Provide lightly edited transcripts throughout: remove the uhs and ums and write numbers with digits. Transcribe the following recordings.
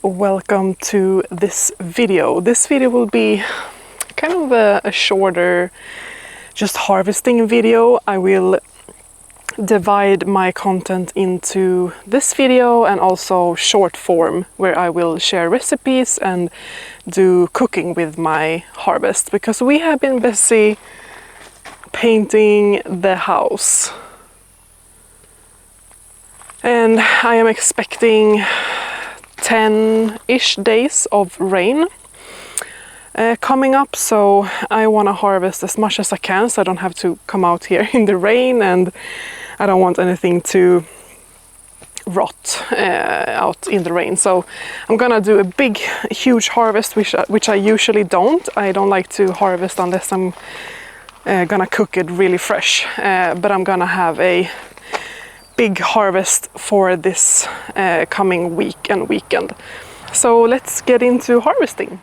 welcome to this video. This video will be kind of a shorter, just harvesting video. I will divide my content into this video and also short form, where I will share recipes and do cooking with my harvest, because we have been busy painting the house. And I am expecting 10-ish days of rain coming up, so I want to harvest as much as I can so I don't have to come out here in the rain, and I don't want anything to rot out in the rain. So I'm gonna do a big, huge harvest, which I usually don't. I don't like to harvest unless I'm gonna cook it really fresh, but I'm gonna have a big harvest for this coming week and weekend. So let's get into harvesting.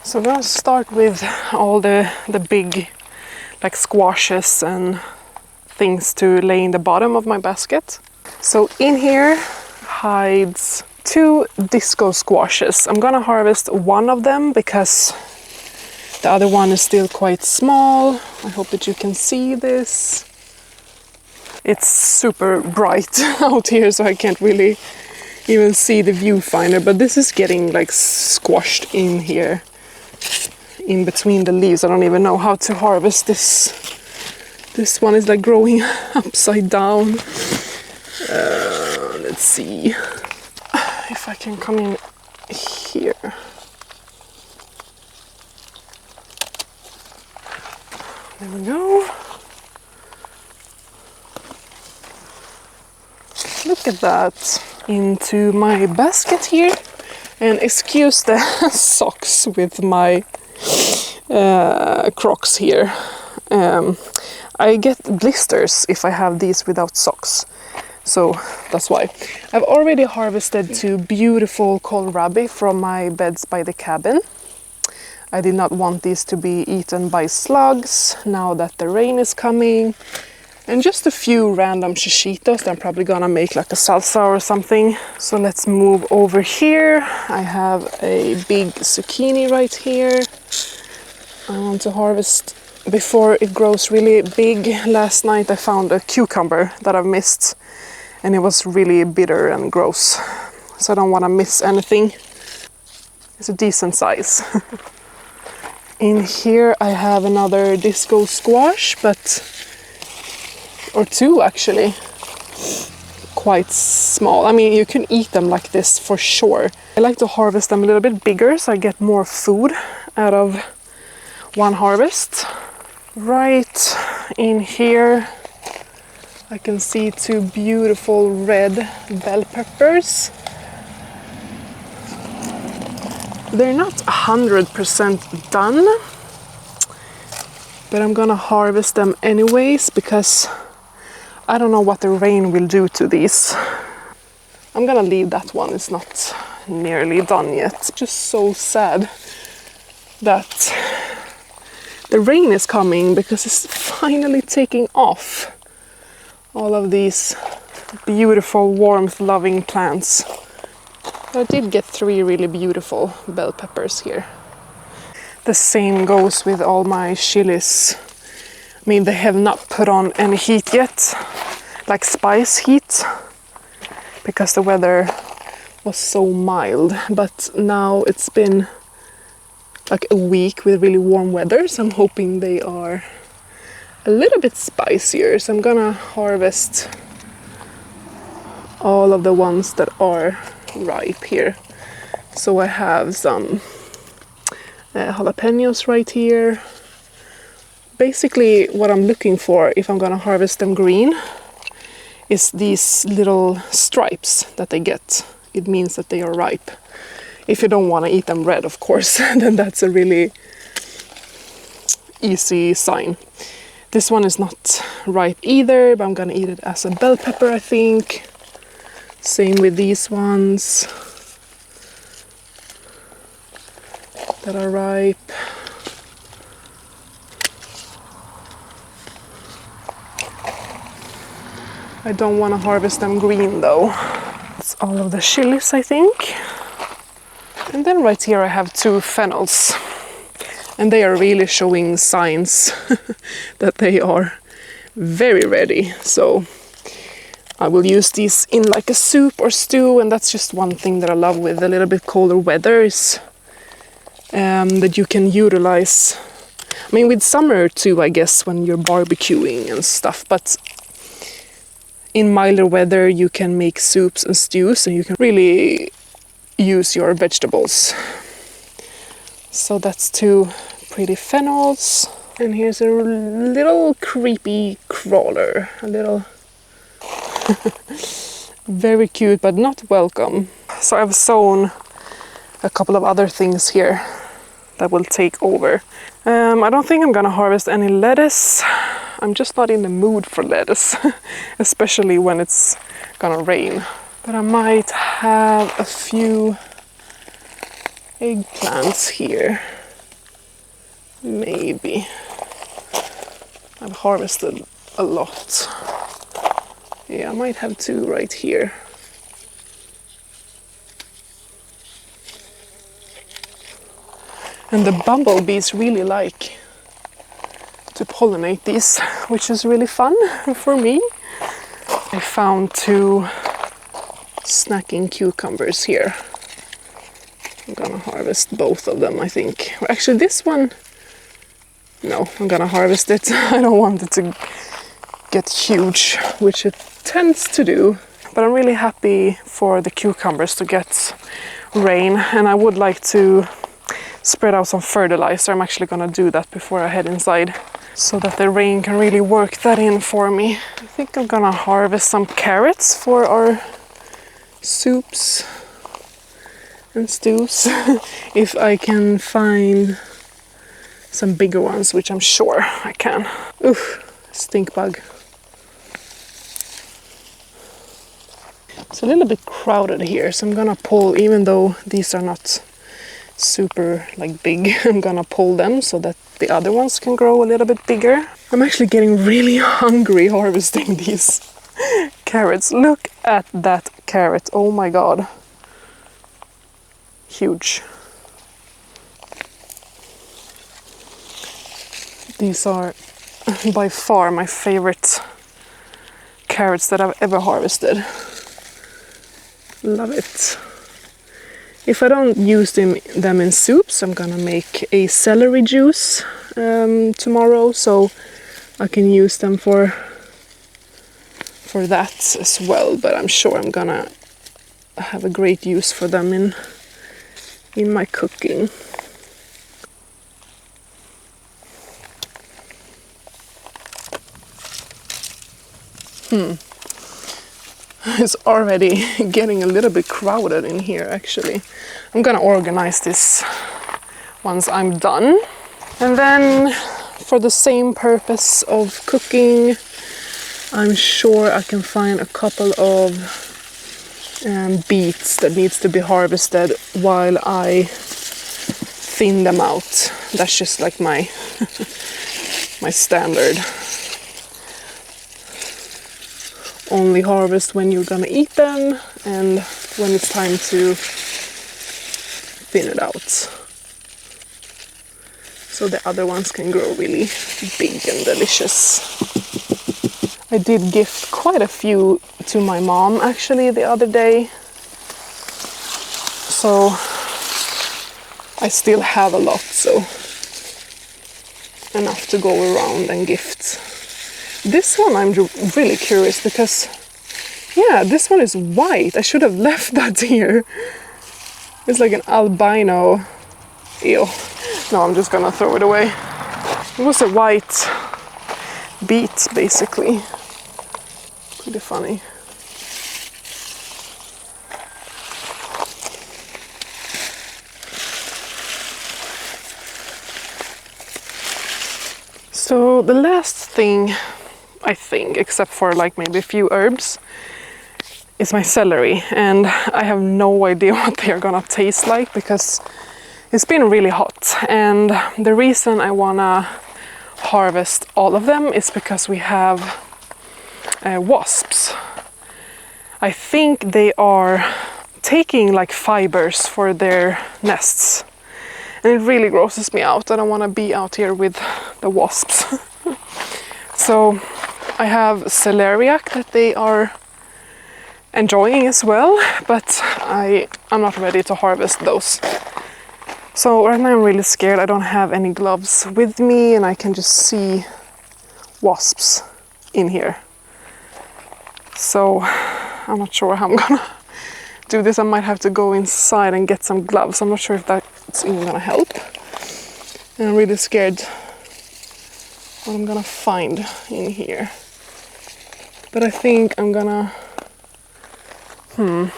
So I'm gonna start with all the big like squashes and things to lay in the bottom of my basket. So in here hides 2 disco squashes. I'm gonna harvest one of them because the other one is still quite small. I hope that you can see this. It's super bright out here, so I can't really even see the viewfinder, but this is getting like squashed in here, in between the leaves. I don't even know how to harvest this. This one is like growing upside down. Let's see if I can come in here. There we go. Look at that. Into my basket here, and excuse the socks with my Crocs here. I get blisters if I have these without socks, so that's why. I've already harvested 2 beautiful kohlrabi from my beds by the cabin. I did not want these to be eaten by slugs now that the rain is coming. And just a few random chichitos that I'm probably gonna make like a salsa or something. So let's move over here. I have a big zucchini right here. I want to harvest before it grows really big. Last night I found a cucumber that I've missed, and it was really bitter and gross. So I don't want to miss anything. It's a decent size. In here I have another disco squash, or 2 actually, quite small. I mean, you can eat them like this for sure. I like to harvest them a little bit bigger so I get more food out of one harvest. Right in here I can see 2 beautiful red bell peppers. They're not 100% done, but I'm gonna harvest them anyways because I don't know what the rain will do to these. I'm gonna leave that one, it's not nearly done yet. Just so sad that the rain is coming because it's finally taking off all of these beautiful warmth-loving plants. I did get 3 really beautiful bell peppers here. The same goes with all my chilies. I mean, they have not put on any heat yet, like spice heat, because the weather was so mild. But now it's been like a week with really warm weather, so I'm hoping they are a little bit spicier. So I'm gonna harvest all of the ones that are ripe here. So I have some jalapenos right here. Basically what I'm looking for if I'm gonna harvest them green is these little stripes that they get. It means that they are ripe. If you don't want to eat them red, of course, then that's a really easy sign. This one is not ripe either, but I'm gonna eat it as a bell pepper, I think. Same with these ones that are ripe. I don't want to harvest them green though. That's all of the chilies, I think. And then right here I have 2 fennels, and they are really showing signs that they are very ready. So I will use these in like a soup or stew, and that's just one thing that I love with a little bit colder weather is that you can utilize. I mean, with summer too, I guess, when you're barbecuing and stuff, but in milder weather you can make soups and stews, and you can really use your vegetables. So that's 2 pretty fennels. And here's a little creepy crawler, a little very cute but not welcome. So I've sown a couple of other things here that will take over. I don't think I'm gonna harvest any lettuce. I'm just not in the mood for lettuce, especially when it's gonna rain. But I might have a few eggplants here. Maybe. I've harvested a lot. Yeah, I might have 2 right here. And the bumblebees really like to pollinate these, which is really fun for me. I found 2 snacking cucumbers here. I'm gonna harvest both of them, I think. Actually, this one, no, I'm gonna harvest it. I don't want it to get huge, which it tends to do. But I'm really happy for the cucumbers to get rain, and I would like to spread out some fertilizer. I'm actually gonna do that before I head inside, so that the rain can really work that in for me. I think I'm gonna harvest some carrots for our soups and stews if I can find some bigger ones, which I'm sure I can. Oof, stink bug. It's a little bit crowded here, so I'm gonna pull, even though these are not super like big, I'm gonna pull them so that the other ones can grow a little bit bigger. I'm actually getting really hungry harvesting these carrots. Look at that carrot, oh my god. Huge. These are by far my favorite carrots that I've ever harvested. Love it. If I don't use them in soups, I'm gonna make a celery juice tomorrow, so I can use them for that as well. But I'm sure I'm gonna have a great use for them in my cooking. It's already getting a little bit crowded in here, actually. I'm gonna organize this once I'm done. And then for the same purpose of cooking, I'm sure I can find a couple of beets that needs to be harvested while I thin them out. That's just like my my standard. Only harvest when you're gonna eat them and when it's time to thin it out, so the other ones can grow really big and delicious. I did gift quite a few to my mom actually the other day, so I still have a lot, so enough to go around and gift. This one I'm really curious because, yeah, this one is white. I should have left that here. It's like an albino. Ew. No, I'm just gonna throw it away. It was a white beet, basically. Pretty funny. So the last thing, I think, except for like maybe a few herbs, is my celery, and I have no idea what they are gonna taste like because it's been really hot, and the reason I wanna harvest all of them is because we have wasps. I think they are taking like fibers for their nests. And it really grosses me out. I don't want to be out here with the wasps. So I have celeriac that they are enjoying as well, but I'm not ready to harvest those. So right now I'm really scared. I don't have any gloves with me and I can just see wasps in here. So I'm not sure how I'm gonna do this. I might have to go inside and get some gloves. I'm not sure if that's even gonna help. And I'm really scared what I'm gonna find in here. But I think I'm gonna... I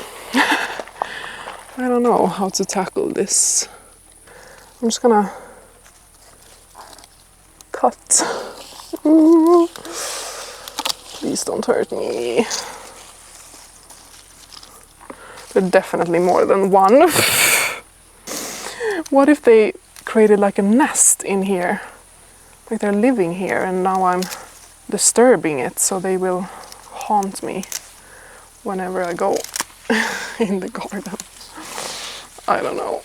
don't know how to tackle this. I'm just gonna cut. Ooh. Please don't hurt me. There are definitely more than one. What if they created like a nest in here? Like they're living here and now I'm disturbing it, so they will haunt me whenever I go in the garden. I don't know.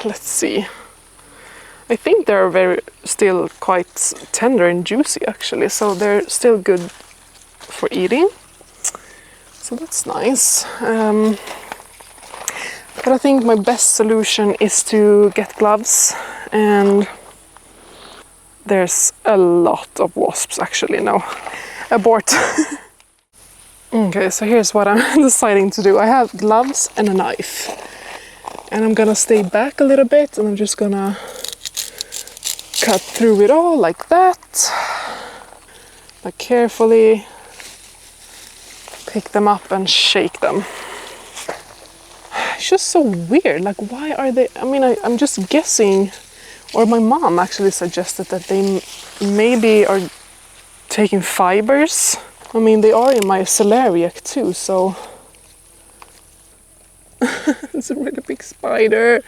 Let's see. I think they're still quite tender and juicy actually, so they're still good for eating. So that's nice. But I think my best solution is to get gloves, and there's a lot of wasps actually. No, abort. Okay, so here's what I'm deciding to do. I have gloves and a knife. And I'm gonna stay back a little bit and I'm just gonna cut through it all like that. Like carefully pick them up and shake them. It's just so weird. Like, why are they... I mean, I'm just guessing, or my mom actually suggested that they maybe are taking fibers. I mean, they are in my celeriac too, so... It's a really big spider.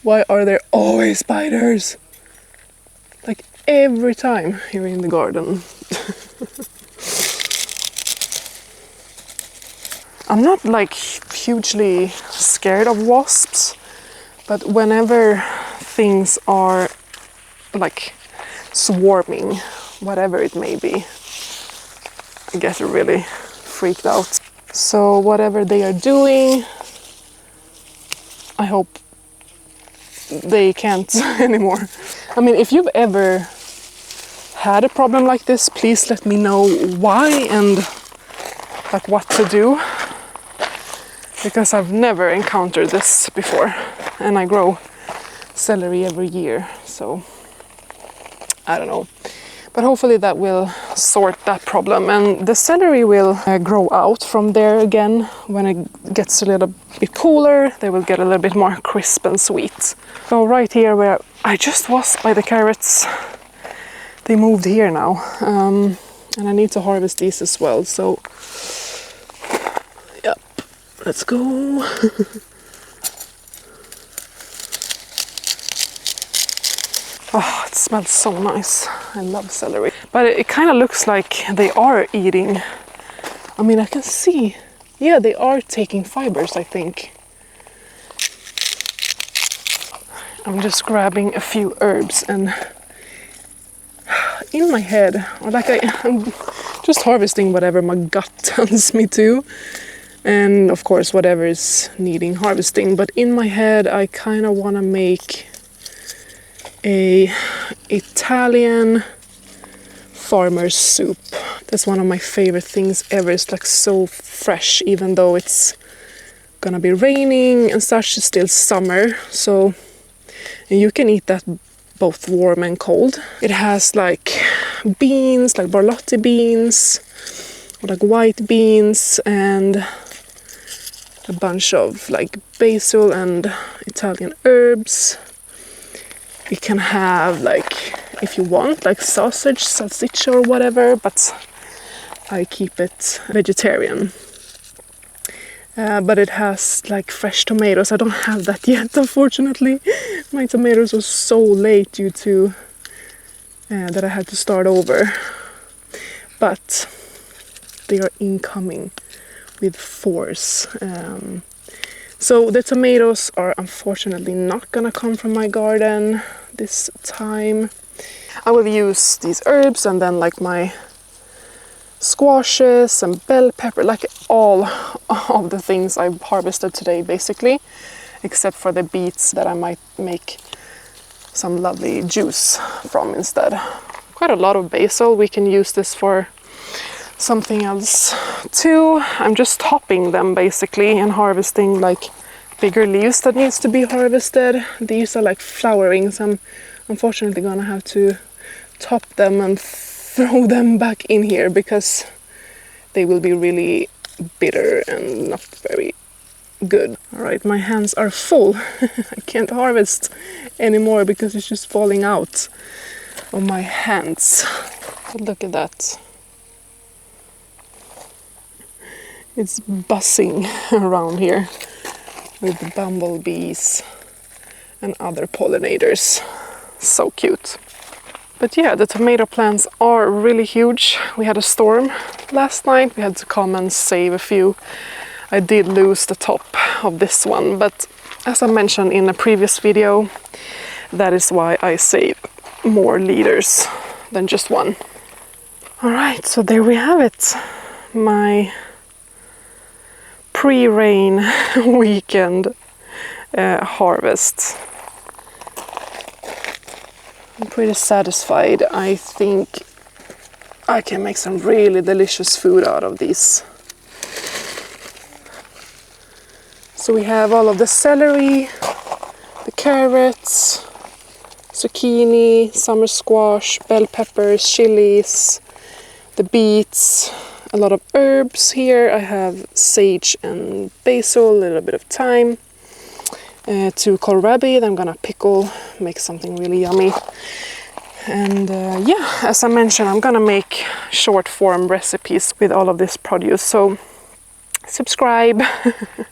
Why are there always spiders? Like every time you're in the garden. I'm not like hugely scared of wasps, but whenever things are like swarming, whatever it may be, I get really freaked out. So whatever they are doing, I hope they can't anymore. I mean, if you've ever had a problem like this, please let me know why and like what to do, because I've never encountered this before, and I grow celery every year, so I don't know. But hopefully that will sort that problem, and the celery will grow out from there again. When it gets a little bit cooler, they will get a little bit more crisp and sweet. So right here where I just was by the carrots, they moved here now, and I need to harvest these as well. So, yep, let's go. Oh, it smells so nice. I love celery. But it kind of looks like they are eating. I mean, I can see. Yeah, they are taking fibers, I think. I'm just grabbing a few herbs, and in my head, or like I'm just harvesting whatever my gut tells me to. And of course, whatever is needing harvesting. But in my head, I kind of want to make a Italian farmer's soup. That's one of my favorite things ever. It's like so fresh, even though it's gonna be raining and such. It's still summer, so you can eat that both warm and cold. It has like beans, like borlotti beans, or like white beans, and a bunch of like basil and Italian herbs. You can have, like, if you want, like sausage, salsiccia or whatever, but I keep it vegetarian. But it has like fresh tomatoes. I don't have that yet, unfortunately. My tomatoes were so late due to that I had to start over. But they are incoming with force. So the tomatoes are unfortunately not gonna come from my garden this time. I will use these herbs and then like my squashes and bell pepper, like all of the things I've harvested today basically, except for the beets that I might make some lovely juice from instead. Quite a lot of basil. We can use this for something else too. I'm just topping them basically and harvesting like bigger leaves that needs to be harvested. These are like flowering, so I'm unfortunately gonna have to top them and throw them back in here because they will be really bitter and not very good. All right, my hands are full. I can't harvest anymore because it's just falling out of my hands. But look at that. It's buzzing around here with bumblebees and other pollinators. So cute. But yeah, the tomato plants are really huge. We had a storm last night. We had to come and save a few. I did lose the top of this one, but as I mentioned in a previous video, that is why I save more liters than just one. All right, so there we have it. My pre-rain weekend harvest. I'm pretty satisfied. I think I can make some really delicious food out of these. So we have all of the celery, the carrots, zucchini, summer squash, bell peppers, chilies, the beets, a lot of herbs here. I have sage and basil, a little bit of thyme, 2 kohlrabi that I'm gonna pickle, make something really yummy. And yeah, as I mentioned, I'm gonna make short form recipes with all of this produce. So subscribe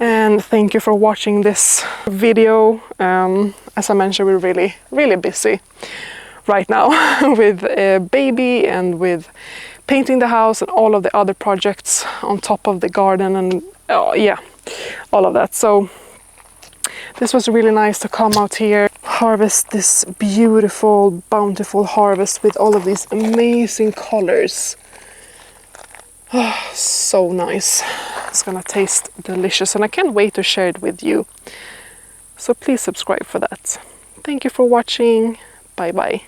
and thank you for watching this video. As I mentioned, we're really busy right now with baby and with painting the house and all of the other projects on top of the garden and yeah, all of that. So this was really nice to come out here, harvest this beautiful, bountiful harvest with all of these amazing colors. Oh, so nice. It's gonna taste delicious and I can't wait to share it with you. So please subscribe for that. Thank you for watching. Bye bye.